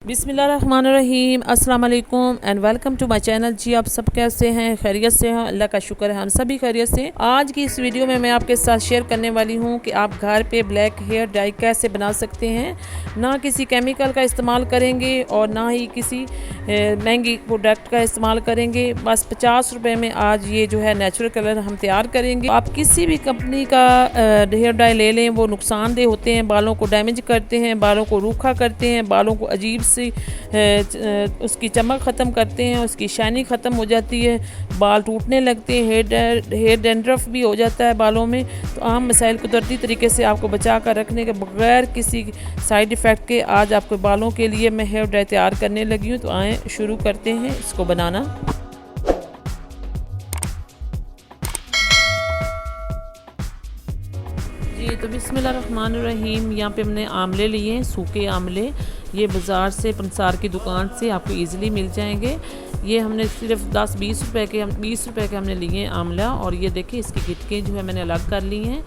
बिस्मिल्लाहिर्रहमानिर्रहीम, अस्सलाम वालेकुम and welcome to my channel. जी आप सब कैसे हैं? खैरियत से हैं? अल्लाह का शुक्र है हम सभी खैरियत से। आज की इस वीडियो में मैं आपके साथ शेयर करने वाली हूं कि आप घर पे ब्लैक हेयर डाई कैसे बना सकते हैं। ना किसी केमिकल का इस्तेमाल करेंगे और ना ही किसी महंगी प्रोडक्ट का इस्तेमाल करेंगे। बस 50 रुपये में आज ये जो है नेचुरल कलर हम तैयार करेंगे। आप किसी भी कंपनी का हेयर डाई ले लें, वो नुकसानदेह होते हैं, बालों को डैमेज करते हैं, बालों को रूखा करते हैं, बालों को अजीब से उसकी चमक ख़त्म करते हैं, उसकी शाइनिंग ख़त्म हो जाती है, बाल टूटने लगते हैं, हेयर डैंड्रफ भी हो जाता है बालों में। तो आम मसाइल कुदरती तरीके से आपको बचा कर रखने के बगैर किसी साइड इफ़ेक्ट के आज आपके बालों के लिए मैं हेयर डाई तैयार करने लगी हूँ। तो आएँ शुरू करते हैं इसको बनाना। जी तो बिस्मिल्लाहिर्रहमानिर्रहीम, यहाँ पे हमने आमले लिए हैं, सूखे आमले। ये बाज़ार से पंसार की दुकान से आपको इजीली मिल जाएंगे। ये हमने सिर्फ 10-20 रुपए के 20 रुपए के हमने लिए हैं आमला। और ये देखिए इसकी गिटकें जो है मैंने अलग कर ली हैं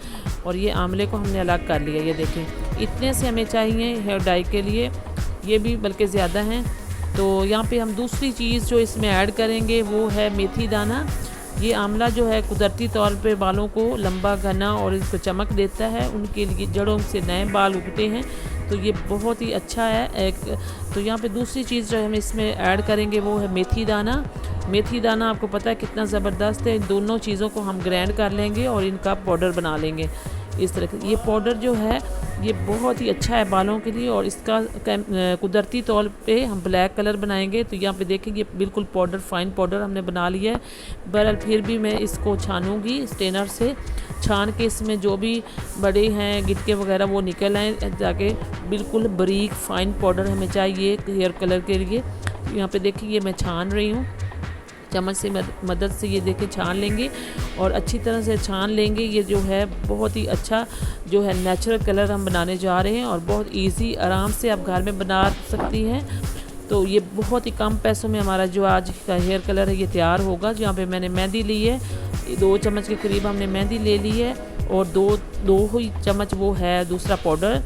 और ये आमले को हमने अलग कर लिया। ये देखें इतने से हमें चाहिए हेयर डाई के लिए, ये भी बल्कि ज़्यादा हैं। तो यहाँ पे हम दूसरी चीज़ जो इसमें ऐड करेंगे वो है मेथी दाना। ये आंवला जो है कुदरती तौर पे बालों को लंबा घना और इसको चमक देता है, उनके लिए जड़ों से नए बाल उगते हैं, तो ये बहुत ही अच्छा है एक। तो यहाँ पे दूसरी चीज़ जो हम इसमें ऐड करेंगे वो है मेथी दाना। मेथी दाना आपको पता है कितना ज़बरदस्त है। इन दोनों चीज़ों को हम ग्राइंड कर लेंगे और इनका पाउडर बना लेंगे इस तरह के। ये पाउडर जो है ये बहुत ही अच्छा है बालों के लिए और इसका कुदरती तौर पे हम ब्लैक कलर बनाएंगे। तो यहाँ पे देखेंगे बिल्कुल पाउडर, फाइन पाउडर हमने बना लिया है। बहरहाल फिर भी मैं इसको छानूंगी स्ट्रेनर से, छान के इसमें जो भी बड़े हैं गिटके वगैरह वो निकल आए, ताकि बिल्कुल बारीक फाइन पाउडर हमें चाहिए हेयर कलर के लिए। यहाँ पे देखिए मैं छान रही हूँ चम्मच से मदद से। ये देखें छान लेंगे और अच्छी तरह से छान लेंगे। ये जो है बहुत ही अच्छा जो है नेचुरल कलर हम बनाने जा रहे हैं और बहुत इजी आराम से आप घर में बना सकती हैं। तो ये बहुत ही कम पैसों में हमारा जो आज का हेयर कलर है ये तैयार होगा। जहाँ पे मैंने मेहंदी ली है, 2 चम्मच के करीब हमने मेहंदी ले ली है और दो ही चम्मच वो है दूसरा पाउडर,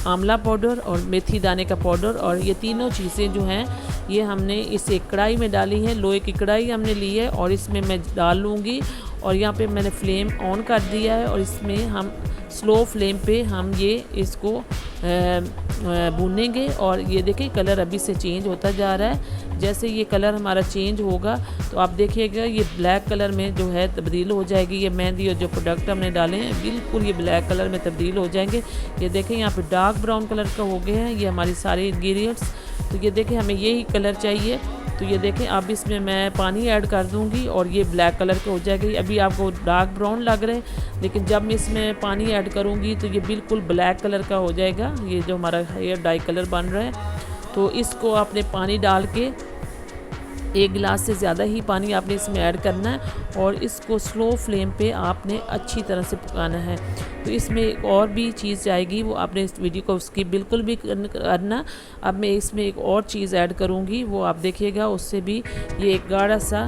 आंवला पाउडर और मेथी दाने का पाउडर। और ये तीनों चीज़ें जो हैं ये हमने इस एक कढ़ाई में डाली है, लोहे की कढ़ाई हमने ली है और इसमें मैं डाल लूँगी। और यहाँ पे मैंने फ्लेम ऑन कर दिया है और इसमें हम स्लो फ्लेम पे हम ये इसको भूनेंगे। और ये देखिए कलर अभी से चेंज होता जा रहा है। जैसे ये कलर हमारा चेंज होगा तो आप देखिएगा ये ब्लैक कलर में जो है तब्दील हो जाएगी। ये मेहंदी और जो प्रोडक्ट हमने डाले हैं बिल्कुल ये ब्लैक कलर में तब्दील हो जाएंगे। ये देखें यहाँ पे डार्क ब्राउन कलर का हो गया है ये हमारी सारी इंग्रेडिएंट्स। तो ये देखें हमें यही कलर चाहिए। तो ये देखें अब इसमें मैं पानी ऐड कर दूंगी और ये ब्लैक कलर का हो जाएगा। अभी आपको डार्क ब्राउन लग रहा है लेकिन जब मैं इसमें पानी ऐड करूंगी तो ये बिल्कुल ब्लैक कलर का हो जाएगा। ये जो हमारा हेयर डाई कलर बन रहा है, तो इसको आपने पानी डाल के 1 गिलास से ज़्यादा ही पानी आपने इसमें ऐड करना है और इसको स्लो फ्लेम पे आपने अच्छी तरह से पकाना है। तो इसमें एक और भी चीज़ जाएगी, वो आपने इस वीडियो को स्किप बिल्कुल भी करना। अब मैं इसमें एक और चीज़ ऐड करूँगी, वो आप देखिएगा, उससे भी ये एक गाढ़ा सा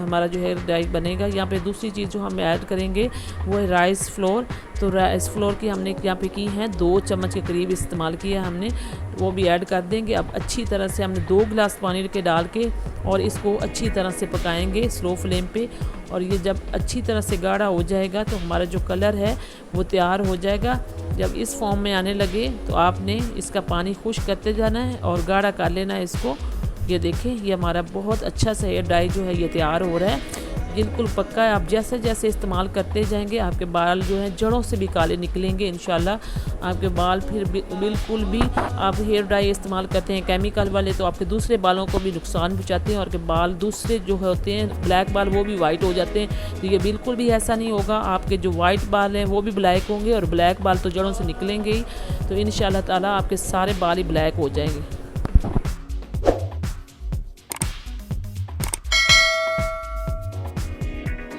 हमारा जो है डाई बनेगा। यहाँ पे दूसरी चीज़ जो हम ऐड करेंगे वो है राइस फ्लोर। तो राइस फ्लोर की हमने यहाँ पे की है 2 चम्मच के करीब इस्तेमाल किया हमने, वो भी ऐड कर देंगे। अब अच्छी तरह से हमने 2 गिलास पानी के डाल के और इसको अच्छी तरह से पकाएंगे स्लो फ्लेम पे। और ये जब अच्छी तरह से गाढ़ा हो जाएगा तो हमारा जो कलर है वो तैयार हो जाएगा। जब इस फॉर्म में आने लगे तो आपने इसका पानी खुश्क करते जाना है और गाढ़ा कर लेना है इसको। ये देखें ये हमारा बहुत अच्छा सा हेयर डाई जो है ये तैयार हो रहा है, बिल्कुल पक्का है। आप जैसे जैसे इस्तेमाल करते जाएंगे आपके बाल जो हैं जड़ों से भी काले निकलेंगे इंशाल्लाह। आपके बाल फिर बिल्कुल भी आप हेयर डाई इस्तेमाल करते हैं केमिकल वाले तो आपके दूसरे बालों को भी नुकसान पहुंचाते हैं और के बाल दूसरे जो होते हैं ब्लैक बाल वो भी वाइट हो जाते हैं। तो ये बिल्कुल भी ऐसा नहीं होगा, आपके जो वाइट बाल हैं वो भी ब्लैक होंगे और ब्लैक बाल तो जड़ों से निकलेंगे ही। तो इंशाल्लाह ताला आपके सारे बाल ही ब्लैक हो जाएंगे।